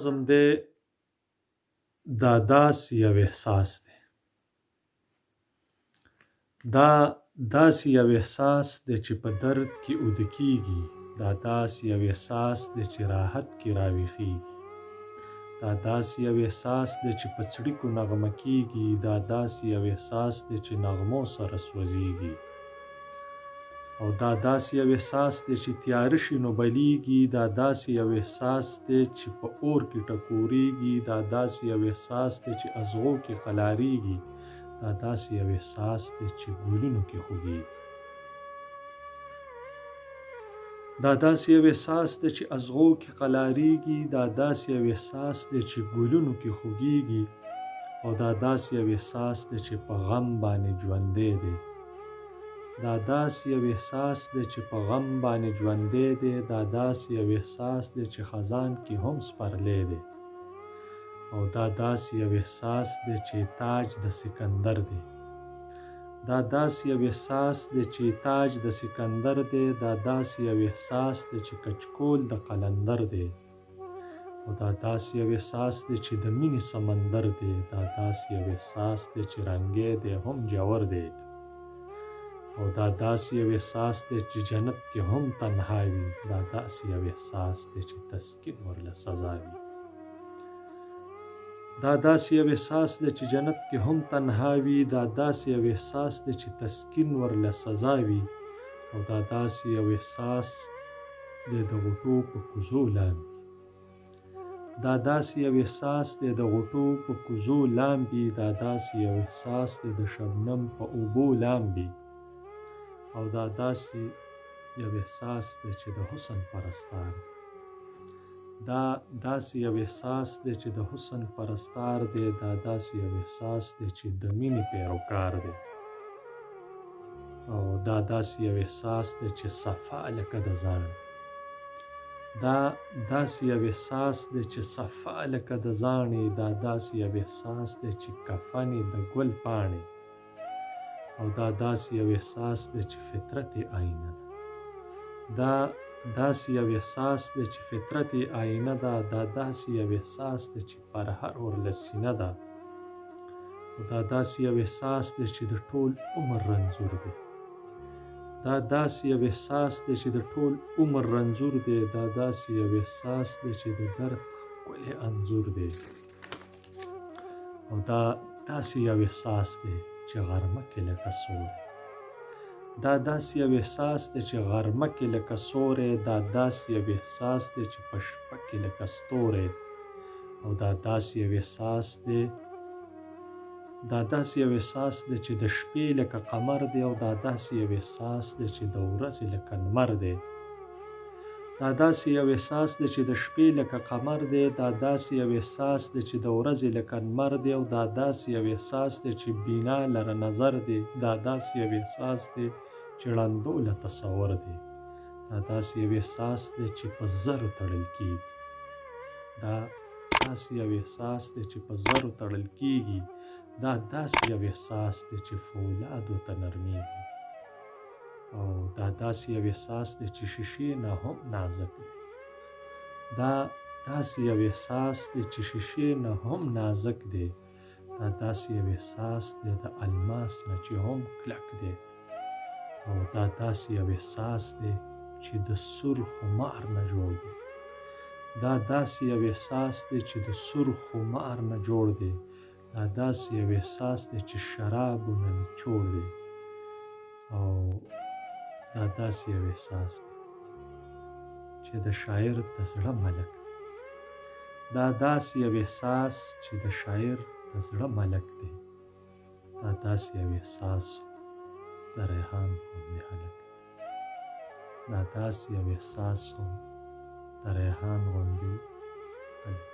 نظم دی دا داسې یو احساس دی. دا داسې یو احساس دی چې په درد کې اوده کېږي. دا داسې یو احساس دی چې راحت کې راویښېږي. دا داسې یو احساس دی چې په څړیکو نغمه کېږي. دا داسې یو احساس دی چې نغمو سره سوځېږي. او دا داسې یو احساس دی چې تیاره شي نو بلیږي. دا داسې یو احساس دی چې په اور کې ټکورېږي. دا داسې یو احساس دی چې ازغو کې قلاریږي. دا داسې یو احساس دی چې ګلونو کې خوږېږي. دا داسې یو احساس دی چې ازغو کې قلاریږي. دا داسې یو احساس دی چې ګلونو کې خوږېږي. او دا داسې یو احساس دی چې په غم باندې ژوندی دی. دا داسې یو احساس دی چې په غم باندې ژوندی دی. دا داسې یو احساس دی چې خزان کې هم سپرلی دی. او دا داسې یو احساس دی چې تاج د سکندر دی. دا داسې یو احساس دی چې تاج د سکندر دی. دا داسې یو احساس دی چې کچکول د قلندر دی. او دا داسې یو احساس دی چې د مینې سمندر دی. دا داسې یو احساس دی چې رنګی دی هم جوور دی. او دا داسې یو احساس دی چې جنت کې هم تنها وي. دا داسې یو احساس دی چې تسکین ورله سزا وي. دا داسې یو احساس دی چې جنت کې هم تنها وي. دا داسې یو احساس دی چې تسکین ورله سزا وي. او دا داسې یو احساس دی د غوټو په کوزو لامبي. دا داسې یو احساس دی د غوټو په کوزو لامبي. دا داسې یو احساس دی د شبنم په اوبو لامبي. او دا داسې یو احساس دی چې د حسن پرستار دی. دا داسې یو احساس دی چې د حسن پرستار دی. دا داسې یو احساس دی چې د مینې پیروکار دی. او دا داسې یو احساس دی چې صفا لکه د زاڼې. دا داسې یو احساس دی چې صفا لکه د زاڼې. دا داسې یو احساس دی چې کفن د ګل پاڼې. او دا داسې یو احساس دی چې فطرت آینه ده. دا داسې یو احساس دی چې فطرت آینه ده. دا داسې یو احساس دی چې پر هر ورله سینه ده. او دا داسې یو احساس دی چې د ټول عمر رنځور دی. دا داسې یو احساس دی چې د ټول عمر رنځور دی. دا داسې یو احساس دی چې د درد ښکلی انځور دی. او دا داسې یو احساس دی چې غرمه کې لکه سوری. دا داسې یو احساس دی چې غرمه کې لکه سوری. دا داسې یو احساس دی چې په شپه کې لکه ستوری. او دا داسې یو احساس دی چې د شپې لکه قمر دی. او دا داسې یو احساس دی چې د ورځې لکه لمر دی. دا داسې یو احساس دی چې د شپې لکه قمر دی. دا داسې یو احساس دی چې د ورځې لکه لمر دی. او دا داسې یو احساس دی چې بینا لره نظر دی. دا داسې یو احساس دی چې ړندو له تصور دی. دا داسې یو احساس دی چې په زرو تړل کېږي. دا داسې یو احساس دی چې په زرو تړل کېږي. دا داسې یو احساس دی چې فولادو ته نرمېږي. او دا داسې یو احساس دی چې شیشې نه هم نازک دی. دا داسې یو احساس دی چې شیشې نه هم نازک دی. دا داسې یو احساس دی د الماس نه چې هم کلک دی. او دا داسې یو احساس دی چې د سرخو مار نه جوړ دی. دا داسې یو احساس دی چې د سرخو مار نه جوړ دی. دا داسې یو احساس دی چې شرابو نه نچوړ دی. او دا داسې یو احساس دی چې د شاعر د زړه ملک دی. دا داسې یو احساس چې د شاعر د زړه ملک دی. دا داسې یو احساس د ریحان غوندې هلک دی. دا داسې یو احساس د ریحان غوندې هلک دی.